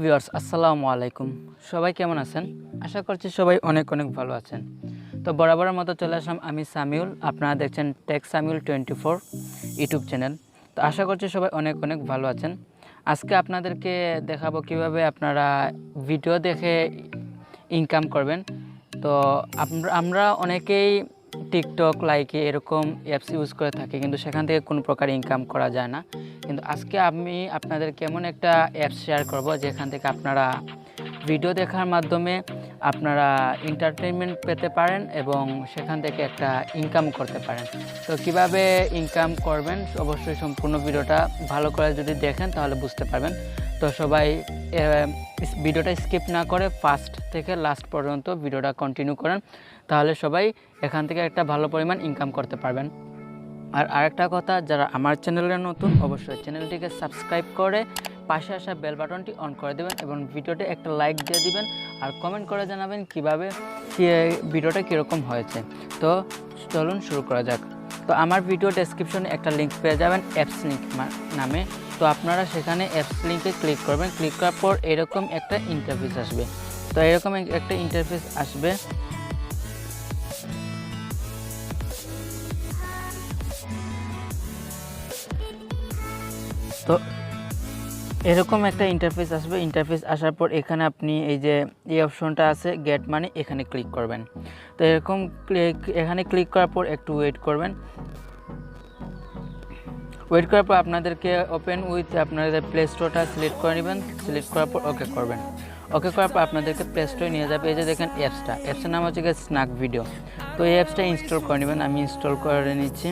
Viewers আসসালামু আলাইকুম, সবাই কেমন আছেন? আশা করছি সবাই অনেক ভালো আছেন। তো বরাবরের মতো চলে আসলাম আমি সামিউল। আপনারা দেখছেন টেক সামিউল 24 ইউটিউব চ্যানেল। তো আশা করছি সবাই অনেক ভালো আছেন। আজকে আপনাদেরকে দেখাবো কিভাবে আপনারা ভিডিও দেখে ইনকাম করবেন। তো আমরা অনেকেই টিকটক লাইকে এরকম অ্যাপস ইউজ করে থাকি, কিন্তু সেখান থেকে কোনো প্রকার ইনকাম করা যায় না। কিন্তু আজকে আমি আপনাদেরকে এমন একটা অ্যাপস শেয়ার করব যেখান থেকে আপনারা ভিডিও দেখার মাধ্যমে আপনারা এন্টারটেইনমেন্ট পেতে পারেন এবং সেখান থেকে একটা ইনকাম করতে পারেন। তো কিভাবে ইনকাম করবেন অবশ্যই সম্পূর্ণ ভিডিওটা ভালো করে যদি দেখেন তাহলে বুঝতে পারবেন। তো সবাই ভিডিওটা স্কিপ না করে ফার্স্ট থেকে লাস্ট পর্যন্ত ভিডিওটা কন্টিনিউ করেন, তাহলে সবাই এখান থেকে একটা ভালো পরিমাণ ইনকাম করতে পারবেন। আর আরেকটা কথা, যারা আমার চ্যানেলে নতুন অবশ্যই চ্যানেলটিকে সাবস্ক্রাইব করে পাশে আসা বেল বাটনটি অন করে দেবেন এবং ভিডিওতে একটা লাইক দিয়ে দিবেন আর কমেন্ট করে জানাবেন কিভাবে ভিডিওটা কীরকম হয়েছে। তো চলুন শুরু করা যাক। তো আমার ভিডিও ডেসক্রিপশনে একটা লিঙ্ক পেয়ে যাবেন অ্যাপস লিঙ্ক নামে। তো আপনারা সেখানে অ্যাপস লিঙ্কে ক্লিক করবেন। ক্লিক করার পর এরকম একটা ইন্টারফেস আসবে। তো এরকম একটা ইন্টারফেস আসবে। তো এরকম একটা ইন্টারফেস আসবে। ইন্টারফেস আসার পর এখানে আপনি এই অপশনটা আছে গেট মানি, এখানে ক্লিক করবেন। তো এরকম এখানে ক্লিক করার পর একটু ওয়েট করবেন। ওয়েট করার পর আপনাদেরকে ওপেন উইথ আপনাদের প্লে স্টোরটা সিলেক্ট করে নেবেন। সিলেক্ট করার পর ওকে করবেন। ওকে করার পর আপনাদেরকে প্লে স্টোরে নিয়ে যাবে। এই যে দেখেন অ্যাপসটার নাম হচ্ছে স্ন্যাক ভিডিও। তো এই অ্যাপসটা ইনস্টল করে নেবেন। আমি ইনস্টল করে নিচ্ছি।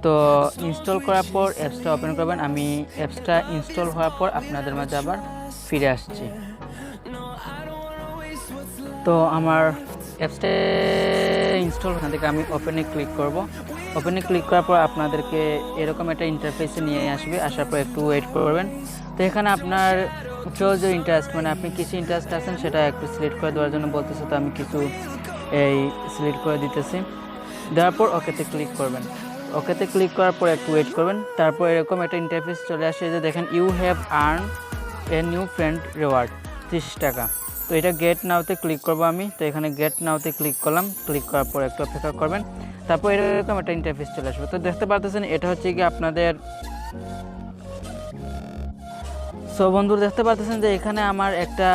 তো ইনস্টল করার পর অ্যাপসটা ওপেন করবেন। আমি অ্যাপসটা ইনস্টল হওয়ার পর আপনাদের মাঝে আবার ফিরে আসছি। তো আমার অ্যাপসটা ইনস্টল ওখান থেকে আমি ওপেনে ক্লিক করব। ওপেনে ক্লিক করার পর আপনাদেরকে এরকম একটা ইন্টারফেসে নিয়ে আসবে। আসার পর একটু ওয়েট করবেন। তো এখানে আপনার চোজ ইন্টারেস্ট, মানে আপনি কিছু ইন্টারেস্ট আছেন সেটা একটু সিলেক্ট করে দেওয়ার জন্য বলতেছে। তো আমি কিছু সিলেক্ট করে দিতেছি। দেওয়ার পর ওকেতে ক্লিক করবেন। ওকেতে ক্লিক করার পর একটু ওয়েট করবেন। তারপর এরকম একটা ইন্টারফেস চলে আসে যে দেখেন you have earn a new friend reward 30 টাকা। তো এটা গেট নাওতে ক্লিক করবো আমি। তো এখানে গেট নাওতে ক্লিক করলাম। ক্লিক করার পর একটু অপেক্ষা করবেন। তারপর এরকম একটা ইন্টারফেস চলে আসবে। তো দেখতে পারতেছেন এটা হচ্ছে কি আপনাদের বন্ধুরা দেখতে পাচ্ছেন যে এখানে আমার একটা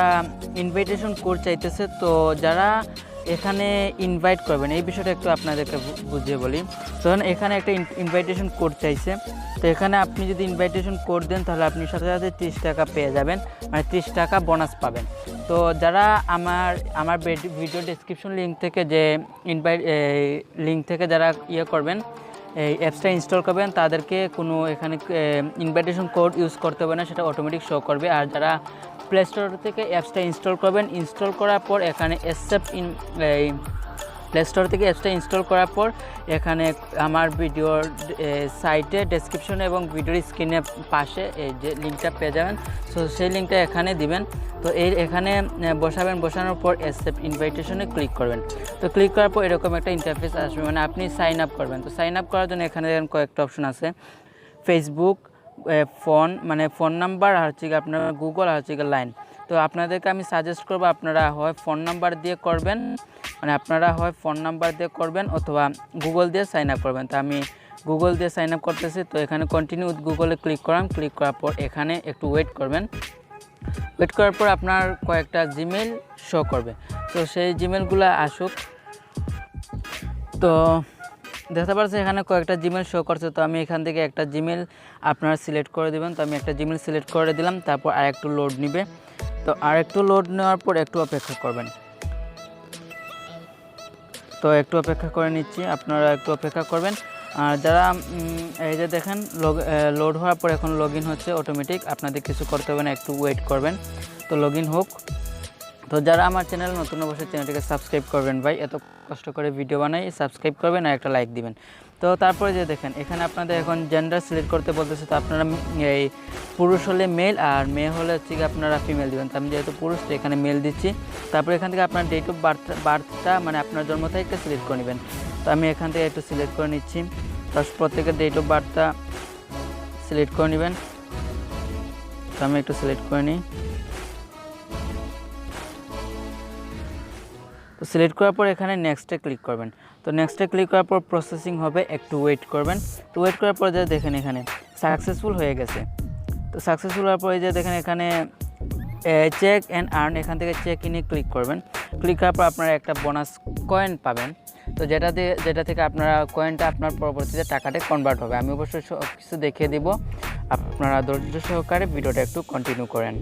ইনভাইটেশন কোড চাইতেছে। তো যারা এখানে ইনভাইট করবেন এই বিষয়টা একটু আপনাদেরকে বুঝিয়ে বলি। তো এখানে একটা ইনভাইটেশন কোড চাইছে। তো এখানে আপনি যদি ইনভাইটেশন কোড দেন তাহলে আপনি সাথে 30 টাকা পেয়ে যাবেন, মানে 30 টাকা বোনাস পাবেন। তো যারা আমার ভিডিও ডেসক্রিপশন লিঙ্ক থেকে লিঙ্ক থেকে যারা করবেন এই অ্যাপসটা ইনস্টল করবেন তাদেরকে কোনো এখানে ইনভাইটেশন কোড ইউজ করতে হবে না, সেটা অটোমেটিক শো করবে। আর যারা প্লে স্টোর থেকে অ্যাপসটা ইনস্টল করবেন, ইনস্টল করার পর এখানে প্লে স্টোর থেকে অ্যাপসটা ইনস্টল করার পর এখানে আমার ভিডিওর সাইটে ডেসক্রিপশনে এবং ভিডিওর স্ক্রিনের পাশে এই যে লিঙ্কটা পেয়ে যাবেন। সো সেই লিঙ্কটা এখানে দিবেন। তো এখানে বসানোর পর অ্যাকসেপ্ট ইনভাইটেশনে ক্লিক করবেন। তো ক্লিক করার পর এরকম একটা ইন্টারফেস আসবে, মানে আপনি সাইন আপ করবেন। তো সাইন আপ করার জন্য এখানে কয়েকটা অপশন আছে, ফেসবুক, ফোন নাম্বার, আর হচ্ছে আপনার গুগল, আর হচ্ছে লাইন। তো আপনাদেরকে আমি সাজেস্ট করবো আপনারা হয় ফোন নাম্বার দিয়ে করবেন, অথবা গুগল দিয়ে সাইন আপ করবেন। তো আমি গুগল দিয়ে সাইন আপ করতেছি। তো এখানে কন্টিনিউ উইথ গুগলে ক্লিক করাম। ক্লিক করার পর এখানে একটু ওয়েট করবেন। ওয়েট করার পর আপনার কয়েকটা জিমেল শো করবে। তো সেই জিমেলগুলো আসুক। তো দেখতে পাচ্ছেন এখানে কয়েকটা জিমেল শো করছে। তো আমি এখান থেকে একটা জিমেল আপনারা সিলেক্ট করে দেবেন। তো আমি একটা জিমেল সিলেক্ট করে দিলাম। তারপর আরেকটু লোড নেবে। তো আরেকটু লোড নেওয়ার পর একটু অপেক্ষা করবেন। তো একটু অপেক্ষা করে নিচ্ছি, আপনারা একটু অপেক্ষা করবেন। আর যারা এই যে দেখেন লোড হওয়ার পর এখন লগ ইন হচ্ছে অটোমেটিক, আপনাদের কিছু করতে হবে না, একটু ওয়েট করবেন। তো লগ ইন হোক। তো যারা আমার চ্যানেল নতুন অবশ্যই চ্যানেলটিকে সাবস্ক্রাইব করবেন ভাই, এত কষ্ট করে ভিডিও বানাই, সাবস্ক্রাইব করবেন আর একটা লাইক দিবেন। তো তারপরে যে দেখেন এখানে আপনাদের এখন জেন্ডার সিলেক্ট করতে বলতেছে। তো আপনারা এই পুরুষ হলে মেল আর মেয়ে হলে হচ্ছে কি আপনারা ফিমেল দিবেন। তো আমি যেহেতু পুরুষ তো এখানে মেল দিচ্ছি। তারপরে এখান থেকে আপনার ডেট অফ বার্থটা মানে আপনার জন্ম তারিখটা সিলেক্ট করে নেবেন। তো আমি এখান থেকে একটু সিলেক্ট করে নিচ্ছি। প্রত্যেকের ডেট অফ বার্থটা সিলেক্ট করে নেবেন। তো আমি একটু সিলেক্ট করে নিই। তো সিলেক্ট করার পর এখানে নেক্সটে ক্লিক করবেন। তো নেক্সটে ক্লিক করার পর প্রসেসিং হবে, একটু ওয়েট করবেন। তো ওয়েট করার পর যে দেখেন এখানে সাকসেসফুল হয়ে গেছে। তো সাকসেসফুল হওয়ার পরে যে দেখেন এখানে চেক অ্যান্ড আর্ন, এখান থেকে চেক ইনে ক্লিক করবেন। ক্লিক করার পর আপনারা একটা বোনাস কয়েন পাবেন। তো যেটা থেকে আপনারা কয়েনটা আপনার পরবর্তীতে টাকাতে কনভার্ট হবে। আমি অবশ্যই সব কিছু দেখিয়ে দিব, আপনারা ধৈর্য সহকারে ভিডিওটা একটু কন্টিনিউ করেন।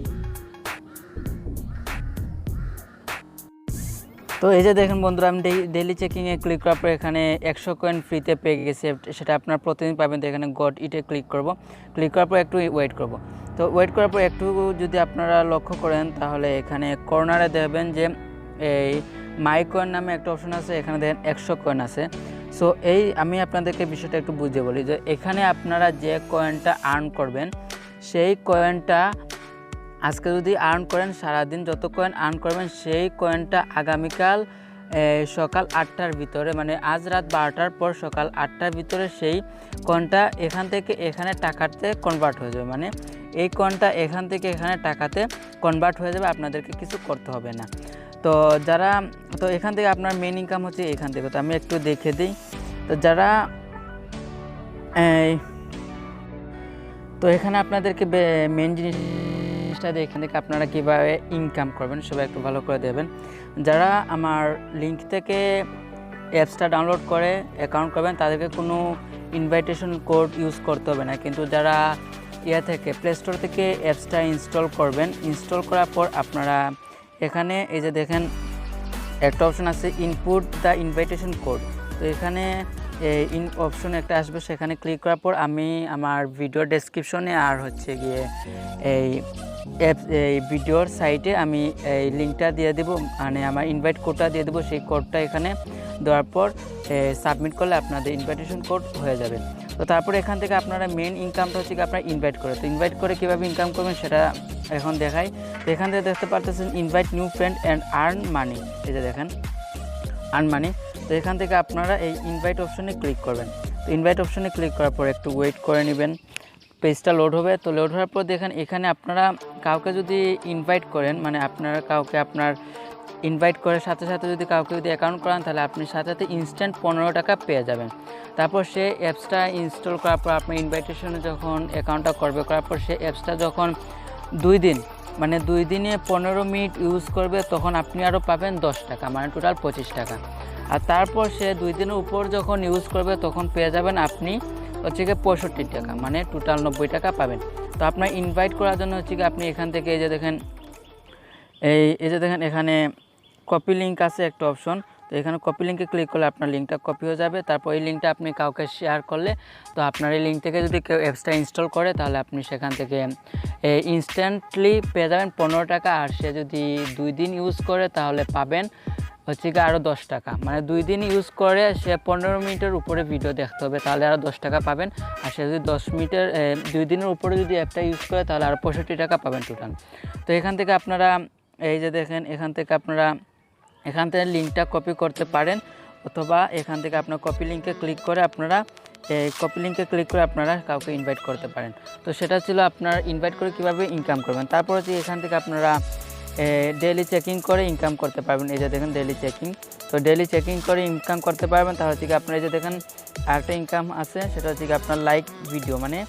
তো এই যে দেখেন বন্ধুরা, আমি ডেইলি চেকিংয়ে ক্লিক করার পর এখানে 100 কয়েন ফ্রিতে পেয়ে গেছি, সেটা আপনারা প্রতিদিন পাবেন। তো এখানে গট ইটে ক্লিক করব। ক্লিক করার পর একটু ওয়েট করব। তো ওয়েট করার পর একটু যদি আপনারা লক্ষ্য করেন তাহলে এখানে কর্নারে দেখবেন যে এই মাই কয়েন নামে একটা অপশন আছে, এখানে দেখেন 100 কয়েন আছে। সো আমি আপনাদেরকে বিষয়টা একটু বুঝিয়ে বলি যে এখানে আপনারা যে কয়েনটা আর্ন করবেন সেই কয়েনটা আজকে যদি আর্ন করেন, সারাদিন যত কয়েন আর্ন করবেন সেই কয়েনটা আগামীকাল সকাল 8টার ভিতরে, মানে আজ রাত 12টার পর সকাল 8টার ভিতরে সেই কয়েনটা এখান থেকে এখানে টাকাতে কনভার্ট হয়ে যাবে। মানে এই কয়েনটা এখান থেকে এখানে টাকাতে কনভার্ট হয়ে যাবে, আপনাদেরকে কিছু করতে হবে না। তো এখান থেকে আপনার মেন ইনকাম হচ্ছে এখান থেকে। তো আমি একটু দেখে দিই। তো যারা তো এখানে আপনাদেরকে মেন জিনিসটা এখান থেকে আপনারা কীভাবে ইনকাম করবেন সবাই একটু ভালো করে দেবেন। যারা আমার লিঙ্ক থেকে অ্যাপসটা ডাউনলোড করে অ্যাকাউন্ট করবেন তাদেরকে কোনো ইনভাইটেশন কোড ইউজ করতে হবে না, কিন্তু যারা থেকে প্লে স্টোর থেকে অ্যাপসটা ইনস্টল করবেন, ইনস্টল করার পর আপনারা এখানে এই যে দেখেন একটা অপশন আছে ইনপুট দ্য ইনভাইটেশন কোড। তো এখানে অপশন একটা আসবে, সেখানে ক্লিক করার পর আমি আমার ভিডিও ডেসক্রিপশনে আর হচ্ছে গিয়ে এই ভিডিওর সাইটে আমি এই লিঙ্কটা দিয়ে দেবো, মানে আমার ইনভাইট কোডটা দিয়ে দেবো। সেই কোডটা এখানে দেওয়ার পর সাবমিট করলে আপনাদের ইনভাইটেশন কোড হয়ে যাবে। তো তারপরে এখান থেকে আপনারা মেন ইনকামটা হচ্ছে কি আপনারা ইনভাইট করে। তো ইনভাইট করে কীভাবে ইনকাম করবেন সেটা এখন দেখাই। তো এখান থেকে দেখতে পারতেছেন invite new friend and earn money, এই যে দেখেন আর্ন মানি। তো এখান থেকে আপনারা এই ইনভাইট অপশনে ক্লিক করবেন। তো ইনভাইট অপশনে ক্লিক করার পর একটু ওয়েট করে নেবেন, পেজটা লোড হবে। তো লোড হওয়ার পর দেখেন এখানে আপনারা কাউকে যদি ইনভাইট করেন, মানে আপনারা কাউকে আপনার ইনভাইট করার সাথে সাথে যদি কাউকে যদি অ্যাকাউন্ট করান তাহলে আপনি সাথে সাথে ইনস্ট্যান্ট 15 টাকা পেয়ে যাবেন। তারপর সে অ্যাপসটা ইনস্টল করার পর আপনি ইনভাইটেশনে যখন অ্যাকাউন্টটা করবে, করার পর সে অ্যাপসটা যখন 2 দিন মানে 2 দিনে 15 মিনিট ইউজ করবে তখন আপনি আরও পাবেন 10 টাকা, মানে টোটাল 25 টাকা। আর তারপর সে 2 দিনের উপর যখন ইউজ করবে তখন পেয়ে যাবেন আপনি হচ্ছে গিয়ে 65 টাকা, মানে টোটাল 90 টাকা পাবেন। তো আপনার ইনভাইট করার জন্য হচ্ছে কি আপনি এখান থেকে এই যে দেখেন এখানে কপি লিঙ্ক আছে একটা অপশন। তো এখানে কপি লিঙ্কে ক্লিক করলে আপনার লিঙ্কটা কপি হয়ে যাবে। তারপর এই লিঙ্কটা আপনি কাউকে শেয়ার করলে, তো আপনার এই লিঙ্ক থেকে যদি কেউ অ্যাপসটা ইনস্টল করে তাহলে আপনি সেখান থেকে ইনস্ট্যান্টলি পেয়ে যাবেন 15 টাকা। আর সে যদি 2 দিন ইউজ করে তাহলে পাবেন হচ্ছে কি আরও 10 টাকা, মানে 2 দিন ইউজ করে সে 15 মিনিটের উপরে ভিডিও দেখতে হবে তাহলে আরও 10 টাকা পাবেন। আর সে যদি 10 মিনিটের 2 দিনের উপরে যদি অ্যাপটা ইউজ করে তাহলে আরও 65 টাকা পাবেন টোটাল। তো এখান থেকে আপনারা এই যে দেখেন এখান থেকে লিঙ্কটা কপি করতে পারেন, অথবা এখান থেকে আপনার কপি লিঙ্কে ক্লিক করে আপনারা কাউকে ইনভাইট করতে পারেন। তো সেটা ছিল আপনার ইনভাইট করে কীভাবে ইনকাম করবেন। তারপর হচ্ছে এখান থেকে আপনারা ডেইলি চেকিং করে ইনকাম করতে পারবেন। এই যে দেখেন ডেইলি চেকিং, তো ডেইলি চেকিং করে ইনকাম করতে পারবেন। তাহলে হচ্ছে কি আপনার এই যে দেখেন আরেকটা ইনকাম আছে, সেটা হচ্ছে কি আপনার লাইক ভিডিও, মানে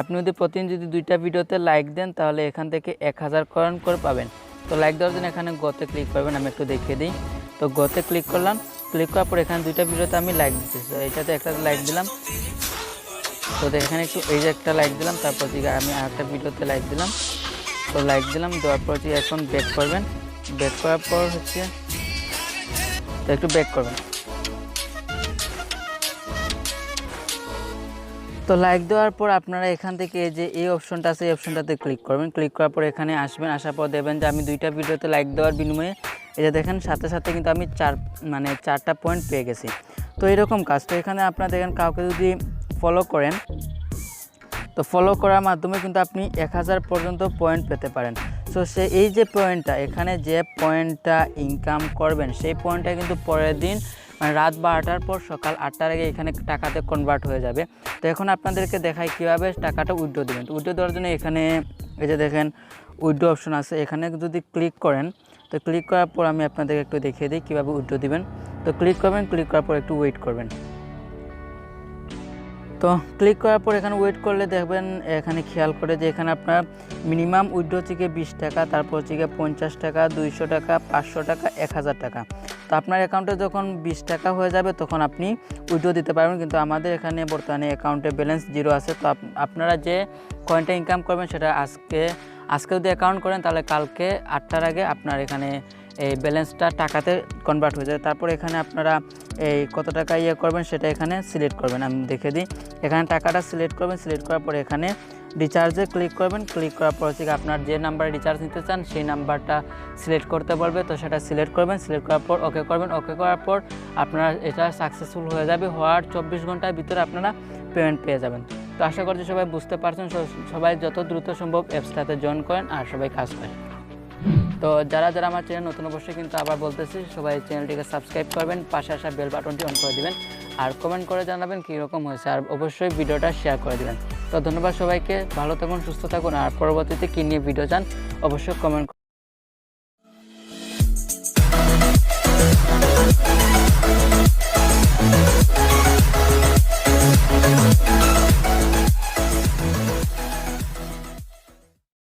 আপনি যদি প্রতিদিন যদি 2টা ভিডিওতে লাইক দেন তাহলে এখান থেকে 1000 কয়েন করে পাবেন। তো লাইক দেওয়ার জন্য এখানে গোতে ক্লিক করবেন, আমি একটু দেখিয়ে দিই। তো গোতে ক্লিক করলাম, ক্লিক করার পর এখানে 2টা ভিডিওতে আমি লাইক দিচ্ছি। তো এইটাতে একটা লাইক দিলাম, তো এখানে একটু এই যে একটা লাইক দিলাম, তারপর আমি আরেকটা ভিডিওতে লাইক দিলাম। তো লাইক দিলাম, দেওয়ার পর এখন ব্যাক করবেন। ব্যাক করার পর হচ্ছে তো একটু ব্যাক করবেন। তো লাইক দেওয়ার পর আপনারা এখান থেকে যে এই অপশনটা আছে এই অপশনটাতে ক্লিক করবেন। ক্লিক করার পর এখানে আসবেন, আসার পর দেখবেন যে আমি 2টা ভিডিওতে লাইক দেওয়ার বিনিময়ে এই যে দেখেন সাথে সাথে কিন্তু আমি 4টা পয়েন্ট পেয়ে গেছি। তো এরকম কাজ। তো এখানে আপনারা দেখেন কাউকে যদি ফলো করেন, তো ফলো করার মাধ্যমে কিন্তু আপনি 1000 পর্যন্ত পয়েন্ট পেতে পারেন। সো এই যে পয়েন্টটা এখানে যে পয়েন্টটা ইনকাম করবেন সেই পয়েন্টটা কিন্তু পরের দিন মানে রাত 12টার পর সকাল 8টার আগে এখানে টাকাতে কনভার্ট হয়ে যাবে। তো এখন আপনাদেরকে দেখাই কীভাবে টাকাটা উইথড্র দেবেন। তো উইথড্র দেওয়ার জন্য এখানে এই যে দেখেন উইথড্র অপশন আছে, এখানে যদি ক্লিক করেন তো ক্লিক করার পর আমি আপনাদেরকে একটু দেখিয়ে দিই কীভাবে উইথড্র দিবেন। তো ক্লিক করবেন, ক্লিক করার পর একটু ওয়েট করবেন। তো ক্লিক করার পর এখানে ওয়েট করলে দেখবেন এখানে খেয়াল করে যে এখানে আপনার মিনিমাম উইথড্র হচ্ছে 20 টাকা, তারপর হচ্ছে 50 টাকা, 200 টাকা, 500 টাকা, 1000 টাকা। তো আপনার অ্যাকাউন্টে যখন 20 টাকা হয়ে যাবে তখন আপনি উইথড্র দিতে পারবেন, কিন্তু আমাদের এখানে বর্তমানে অ্যাকাউন্টে ব্যালেন্স 0 আছে। তো আপনারা যে কয়েনটা ইনকাম করবেন সেটা আজকে যদি অ্যাকাউন্ট করেন তাহলে কালকে 8টার আগে আপনার এখানে এই ব্যালেন্সটা টাকাতে কনভার্ট হয়ে যায়। তারপর এখানে আপনারা এই কত টাকা করবেন সেটা এখানে সিলেক্ট করবেন। আমি দেখে দিই, এখানে টাকাটা সিলেক্ট করবেন, সিলেক্ট করার পর এখানে রিচার্জে ক্লিক করবেন। ক্লিক করার পর হচ্ছে আপনার যে নাম্বারে রিচার্জ নিতে চান সেই নাম্বারটা সিলেক্ট করতে বলবে, তো সেটা সিলেক্ট করবেন। সিলেক্ট করার পর ওকে করবেন। ওকে করার পর আপনারা এটা সাকসেসফুল হয়ে যাবে, হওয়ার 24 ঘন্টার ভিতরে আপনারা পেমেন্ট পেয়ে যাবেন। তো আশা করছি সবাই বুঝতে পারছেন, সবাই যত দ্রুত সম্ভব অ্যাপসটাতে জয়েন করেন আর সবাই কাজ করেন। তো যারা আমার চ্যানেল নতুন অবশ্যই কিন্তু আবার বলতেছি সবাই চ্যানেলটিকে সাবস্ক্রাইব করবেন, পাশে আসা বেল বাটনটি অন করে দিবেন আর কমেন্ট করে জানাবেন কীরকম হয়েছে, আর অবশ্যই ভিডিওটা শেয়ার করে দিবেন। তো ধন্যবাদ সবাইকে, ভালো থাকুন, সুস্থ থাকুন, আর পরবর্তীতে কী নিয়ে ভিডিও চান অবশ্যই কমেন্ট